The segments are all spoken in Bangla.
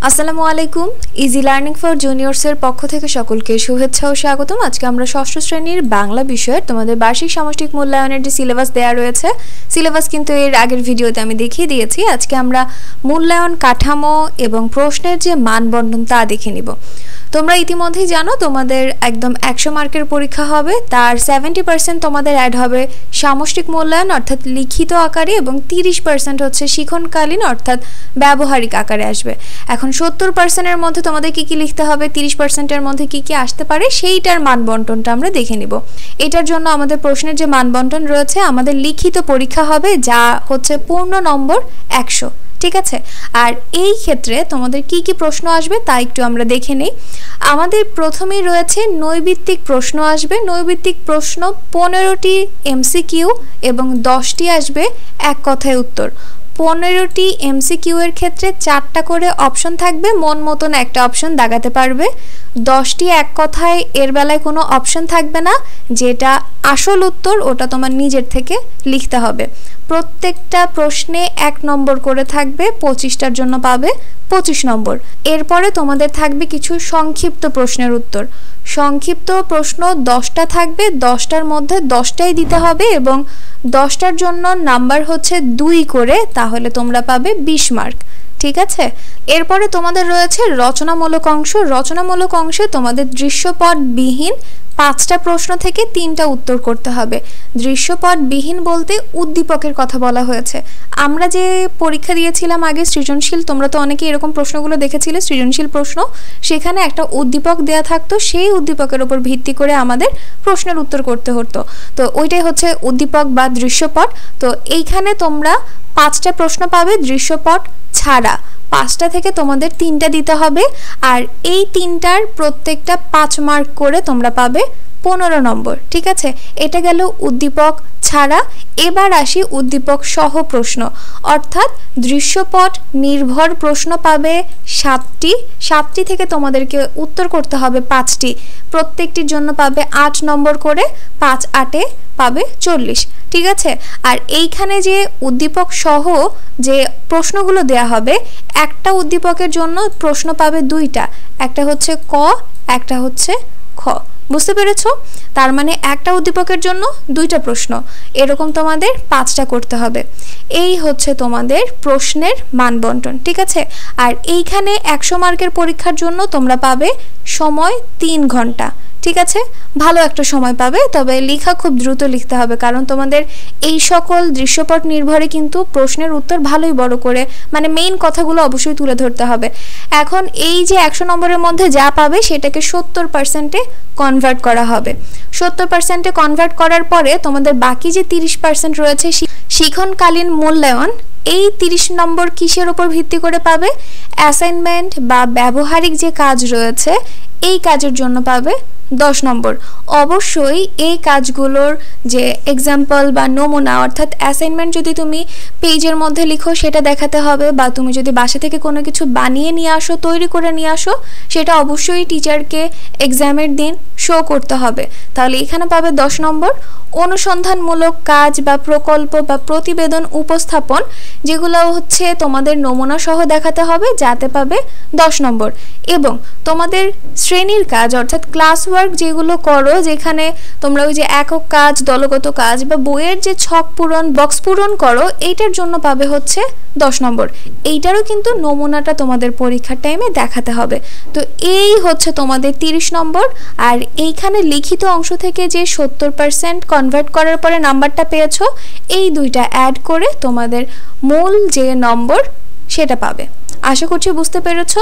আসসালামু আলাইকুম। ইজি লার্নিং ফর জুনিয়র্সের পক্ষ থেকে সকলকে শুভেচ্ছা ও স্বাগতম। আজকে আমরা ষষ্ঠ শ্রেণীর বাংলা বিষয়ের তোমাদের বার্ষিক সামষ্টিক মূল্যায়নের যে সিলেবাস দেওয়া রয়েছে, সিলেবাস কিন্তু এর আগের ভিডিওতে আমি দেখিয়ে দিয়েছি। আজকে আমরা মূল্যায়ন কাঠামো এবং প্রশ্নের যে মানবন্টন তা দেখে নিব। তোমরা ইতিমধ্যেই জানো তোমাদের একদম 100 মার্কের পরীক্ষা হবে, তার 70% তোমাদের অ্যাড হবে সামষ্টিক মূল্যায়ন অর্থাৎ লিখিত আকারে এবং 30% হচ্ছে শিক্ষণকালীন অর্থাৎ ব্যবহারিক আকারে আসবে। এখন 70% এর মধ্যে তোমাদের কি কি লিখতে হবে, 30% এর মধ্যে কি কি আসতে পারে সেইটার মানবন্টনটা আমরা দেখে নিব। এটার জন্য আমাদের প্রশ্নের যে মানবন্টন রয়েছে, আমাদের লিখিত পরীক্ষা হবে যা হচ্ছে পূর্ণ নম্বর 100, ঠিক আছে। আর এই ক্ষেত্রে তোমাদের কি কি প্রশ্ন আসবে তা একটু আমরা দেখে নেই। আমাদের প্রথমেই রয়েছে নৈবিত্তিক প্রশ্ন আসবে। নৈবিত্তিক প্রশ্ন 15টি এমসিকিউ এবং 10টি আসবে এক কথায় উত্তর। 15টি এমসিকিউ এর ক্ষেত্রে 4টা করে অপশন থাকবে, মন মতন একটা অপশন দাগাতে পারবে। 10টি এক কথায় এর বেলায় কোনো অপশন থাকবে না, যেটা আসল উত্তর ওটা তোমার নিজের থেকে লিখতে হবে। প্রত্যেকটা প্রশ্নে 1 নম্বর করে থাকবে, 25টার জন্য পাবে 25 নম্বর। এরপরে তোমাদের থাকবে কিছু সংক্ষিপ্ত প্রশ্নের উত্তর। সংক্ষিপ্ত প্রশ্ন 10টা থাকবে, 10টার মধ্যে 10টাই দিতে হবে এবং 10টার জন্য নাম্বার হচ্ছে 2 করে, তাহলে তোমরা পাবে 20 মার্ক, ঠিক আছে। এরপরে তোমাদের রয়েছে রচনামূলক অংশ। রচনামূলক অংশে তোমাদের দৃশ্যপটবিহীন 5টা প্রশ্ন থেকে 3টা উত্তর করতে হবে। দৃশ্যপটবিহীন বলতে উদ্দীপকের কথা বলা হয়েছে। আমরা যে পরীক্ষা দিয়েছিলাম আগে সৃজনশীল, তোমরা তো অনেকে এরকম প্রশ্নগুলো দেখেছিলে, সৃজনশীল প্রশ্ন, সেখানে একটা উদ্দীপক দেয়া থাকতো, সেই উদ্দীপকের উপর ভিত্তি করে আমাদের প্রশ্নের উত্তর করতে হতো। তো ওইটাই হচ্ছে উদ্দীপক বা দৃশ্যপট। তো এইখানে তোমরা 5টা প্রশ্ন পাবে দৃশ্যপট ছাড়া। 5টা থেকে তোমাদের 3টা দিতে হবে, আর এই 3টার প্রত্যেকটা 5 মার্ক করে তোমরা পাবে 15 নম্বর, ঠিক আছে। এটা গেল উদ্দীপক ছাড়া। এবার আসি উদ্দীপক সহ প্রশ্ন, অর্থাৎ দৃশ্যপট নির্ভর প্রশ্ন পাবে 7টি থেকে তোমাদেরকে উত্তর করতে হবে 5টি। প্রত্যেকটির জন্য পাবে 8 নম্বর করে, 5 8 পাবে 40, ঠিক আছে। আর এইখানে যে উদ্দীপক সহ যে প্রশ্নগুলো দেয়া হবে, একটা উদ্দীপকের জন্য প্রশ্ন পাবে 2টা, একটা হচ্ছে ক, একটা হচ্ছে খ। বুঝতে পেরেছো? তার মানে একটা উদ্দীপকের জন্য 2টা প্রশ্ন, এরকম তোমাদের 5টা করতে হবে। এই হচ্ছে তোমাদের প্রশ্নের মানবন্টন, ঠিক আছে। আর এইখানে 100 মার্কের পরীক্ষার জন্য তোমরা পাবে সময় 3 ঘন্টা, ঠিক আছে। ভালো একটা সময় পাবে, তবে লেখা খুব দ্রুত লিখতে হবে, কারণ তোমাদের এই সকল দৃশ্যপট নির্ভরে কিন্তু প্রশ্নের উত্তর ভালোই বড় করে, মানে মেইন কথাগুলো অবশ্যই তুলে ধরতে হবে। এখন এই যে 100 নম্বরের মধ্যে যা পাবে সেটাকে 70%-এ কনভার্ট করা হবে। 70%-এ কনভার্ট করার পরে তোমাদের বাকি যে 30% রয়েছে শিক্ষণকালীন মূল্যায়ন, এই 30 নম্বর কিসের উপর ভিত্তি করে পাবে? অ্যাসাইনমেন্ট বা ব্যবহারিক যে কাজ রয়েছে এই কাজের জন্য পাবে 10 নম্বর। অবশ্যই এই কাজগুলোর যে এক্সাম্পল বা নমুনা, অর্থাৎ অ্যাসাইনমেন্ট যদি তুমি পেজের মধ্যে লিখো সেটা দেখাতে হবে, বা তুমি যদি বাসা থেকে কোনো কিছু বানিয়ে নিয়ে আসো, তৈরি করে নিয়ে আসো, সেটা অবশ্যই টিচারকে এক্সামের দিন শো করতে হবে, তাহলে এখানে পাবে 10 নম্বর। অনুসন্ধানমূলক কাজ বা প্রকল্প বা প্রতিবেদন উপস্থাপন, যেগুলো হচ্ছে তোমাদের নমুনা সহ দেখাতে হবে, যাতে পাবে 10 নম্বর। এবং তোমাদের শ্রেণীর কাজ অর্থাৎ ক্লাস ওয়ার্ক যেগুলো করো, যেখানে তোমরা ওই যে একক কাজ, দলগত কাজ বা বইয়ের যে ছক পূরণ, বক্স পূরণ করো, এইটার জন্য পাবে হচ্ছে 10 নম্বর। এইটারও কিন্তু নমুনাটা তোমাদের পরীক্ষার টাইমে দেখাতে হবে। তো এই হচ্ছে তোমাদের 30 নম্বর। আর এইখানে লিখিত অংশ থেকে যে 70% কনভার্ট করার পরে নাম্বারটা পেয়েছো, এই 2টা অ্যাড করে তোমাদের মূল যে নম্বর সেটা পাবে। আশা করছি বুঝতে পেরেছো।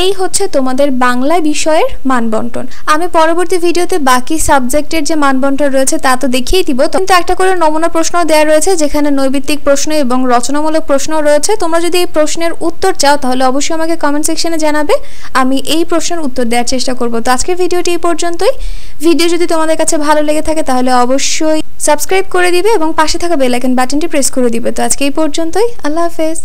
এই হচ্ছে তোমাদের বাংলা বিষয়ের মানবন্টন। আমি পরবর্তী ভিডিওতে বাকি সাবজেক্টের যে মানবন্টন রয়েছে তা তো দেখিয়ে দিব, কিন্তু একটা করে নমুনা প্রশ্ন দেওয়া রয়েছে, যেখানে নৈবিত্তিক প্রশ্ন এবং রচনামূলক প্রশ্ন রয়েছে। তোমরা যদি এই প্রশ্নের উত্তর চাও তাহলে অবশ্যই আমাকে কমেন্ট সেকশনে জানাবে, আমি এই প্রশ্নের উত্তর দেওয়ার চেষ্টা করব। তো আজকের ভিডিওটি এই পর্যন্তই। ভিডিও যদি তোমাদের কাছে ভালো লেগে থাকে তাহলে অবশ্যই সাবস্ক্রাইব করে দিবে এবং পাশে থাকা বেল আইকন বাটনটি প্রেস করে দিবে। তো আজকে এই পর্যন্তই, আল্লাহ হাফেজ।